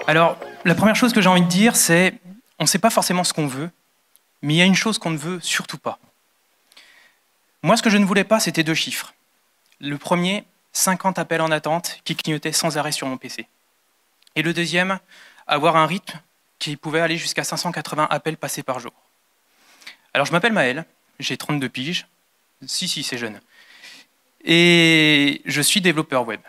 Alors, la première chose que j'ai envie de dire, c'est on ne sait pas forcément ce qu'on veut, mais il y a une chose qu'on ne veut surtout pas. Moi, ce que je ne voulais pas, c'était 2 chiffres. Le premier, 50 appels en attente qui clignotaient sans arrêt sur mon PC. Et le deuxième, avoir un rythme qui pouvait aller jusqu'à 580 appels passés par jour. Alors, je m'appelle Maël, j'ai 32 piges. Si, c'est jeune. Et je suis développeur web.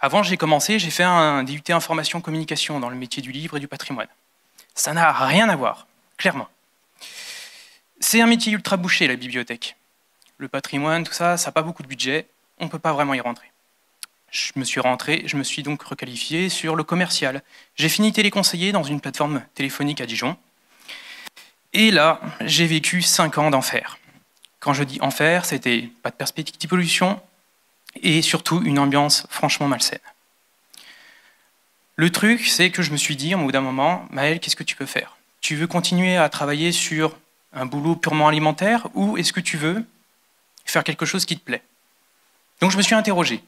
Avant, j'ai fait un DUT information communication dans le métier du livre et du patrimoine. Ça n'a rien à voir, clairement. C'est un métier ultra bouché, la bibliothèque. Le patrimoine, tout ça, ça n'a pas beaucoup de budget, on ne peut pas vraiment y rentrer. Je me suis donc requalifié sur le commercial. J'ai fini téléconseiller dans une plateforme téléphonique à Dijon. Et là, j'ai vécu 5 ans d'enfer. Quand je dis enfer, c'était pas de perspective d'évolution et surtout une ambiance franchement malsaine. Le truc, c'est que je me suis dit, au bout d'un moment, Maël, qu'est-ce que tu peux faire? Tu veux continuer à travailler sur un boulot purement alimentaire ou est-ce que tu veux faire quelque chose qui te plaît? Donc je me suis interrogé.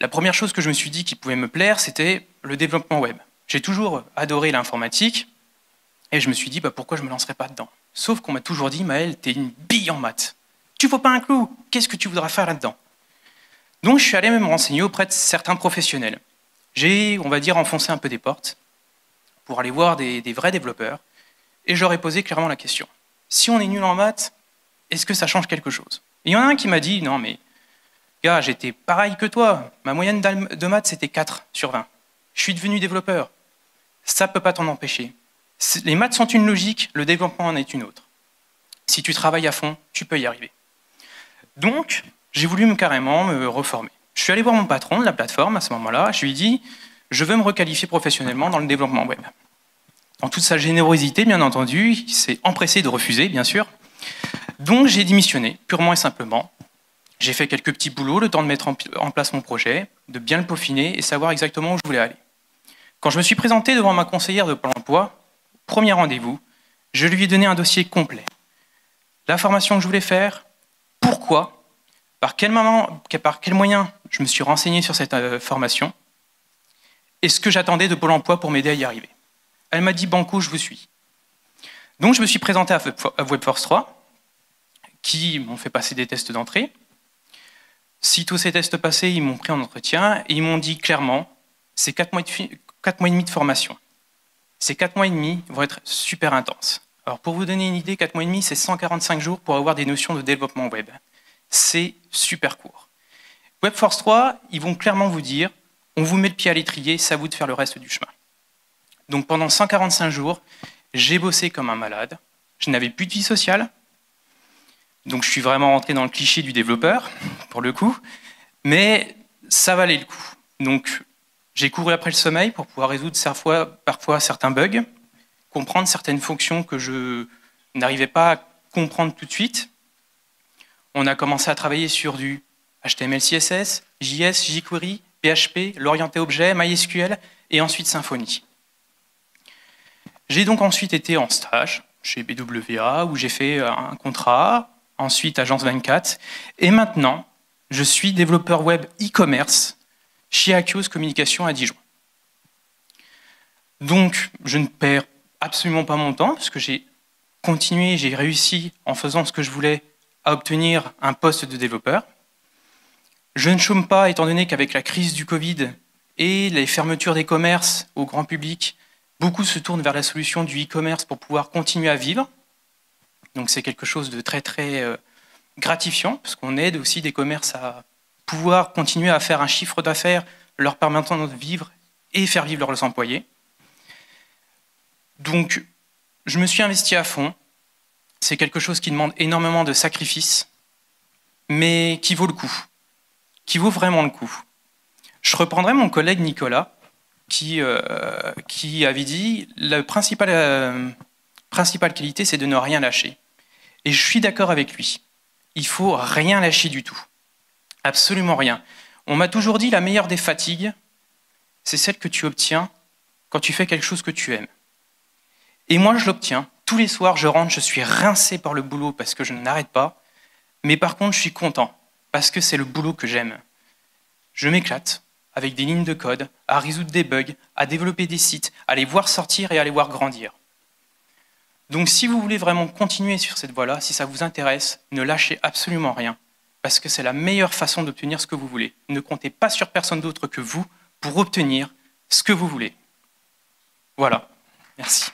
La première chose que je me suis dit qui pouvait me plaire, c'était le développement web. J'ai toujours adoré l'informatique et je me suis dit, pourquoi je ne me lancerais pas dedans? Sauf qu'on m'a toujours dit, Maël, t'es une bille en maths. Tu ne vaux pas un clou, qu'est-ce que tu voudras faire là-dedans? Donc je suis allé me renseigner auprès de certains professionnels. J'ai, on va dire, enfoncé un peu des portes pour aller voir des vrais développeurs et je leur ai posé clairement la question. Si on est nul en maths, est-ce que ça change quelque chose? Et il y en a un qui m'a dit, non mais, gars, j'étais pareil que toi, ma moyenne de maths c'était 4 sur 20. Je suis devenu développeur. Ça ne peut pas t'en empêcher. Les maths sont une logique, le développement en est une autre. Si tu travailles à fond, tu peux y arriver. Donc, j'ai voulu carrément me reformer. Je suis allé voir mon patron de la plateforme à ce moment-là, je lui ai dit « Je veux me requalifier professionnellement dans le développement web ». En toute sa générosité, bien entendu, il s'est empressé de refuser, bien sûr. Donc j'ai démissionné, purement et simplement. J'ai fait quelques petits boulots, le temps de mettre en place mon projet, de bien le peaufiner et savoir exactement où je voulais aller. Quand je me suis présenté devant ma conseillère de Pôle emploi, premier rendez-vous, je lui ai donné un dossier complet. La formation que je voulais faire, pourquoi, par quel moyen je me suis renseigné sur cette formation et ce que j'attendais de Pôle emploi pour m'aider à y arriver. Elle m'a dit « Banco, je vous suis ». Donc je me suis présenté à Webforce 3, qui m'ont fait passer des tests d'entrée. Sitôt ces tests passés, ils m'ont pris en entretien et ils m'ont dit clairement « C'est 4 mois et demi de formation. Ces 4 mois et demi vont être super intenses. » Alors pour vous donner une idée, 4 mois et demi, c'est 145 jours pour avoir des notions de développement web. C'est super court. Webforce 3, ils vont clairement vous dire « On vous met le pied à l'étrier, c'est à vous de faire le reste du chemin. » Donc pendant 145 jours, j'ai bossé comme un malade. Je n'avais plus de vie sociale. Donc je suis vraiment rentré dans le cliché du développeur, pour le coup. Mais ça valait le coup. Donc j'ai couru après le sommeil pour pouvoir résoudre parfois certains bugs, comprendre certaines fonctions que je n'arrivais pas à comprendre tout de suite. On a commencé à travailler sur du HTML, CSS, JS, jQuery, PHP, l'orienté objet, MySQL et ensuite Symfony. J'ai donc ensuite été en stage chez BWA où j'ai fait un contrat, ensuite Agence 24 et maintenant je suis développeur web e-commerce chez Achios Communication à Dijon. Donc je ne perds absolument pas mon temps parce que j'ai continué, j'ai réussi en faisant ce que je voulais à obtenir un poste de développeur. Je ne chôme pas étant donné qu'avec la crise du Covid et les fermetures des commerces au grand public, beaucoup se tournent vers la solution du e-commerce pour pouvoir continuer à vivre. Donc c'est quelque chose de très gratifiant parce qu'on aide aussi des commerces à pouvoir continuer à faire un chiffre d'affaires leur permettant de vivre et faire vivre leurs employés. Donc je me suis investi à fond. C'est quelque chose qui demande énormément de sacrifices, mais qui vaut le coup, qui vaut vraiment le coup. Je reprendrai mon collègue Nicolas, qui avait dit la principale qualité, c'est de ne rien lâcher. Et je suis d'accord avec lui. Il faut rien lâcher du tout. Absolument rien. On m'a toujours dit la meilleure des fatigues, c'est celle que tu obtiens quand tu fais quelque chose que tu aimes. Et moi, je l'obtiens. Tous les soirs, je rentre, je suis rincé par le boulot parce que je n'arrête pas. Mais par contre, je suis content parce que c'est le boulot que j'aime. Je m'éclate avec des lignes de code, à résoudre des bugs, à développer des sites, à les voir sortir et à les voir grandir. Donc si vous voulez vraiment continuer sur cette voie-là, si ça vous intéresse, ne lâchez absolument rien, parce que c'est la meilleure façon d'obtenir ce que vous voulez. Ne comptez pas sur personne d'autre que vous pour obtenir ce que vous voulez. Voilà, merci.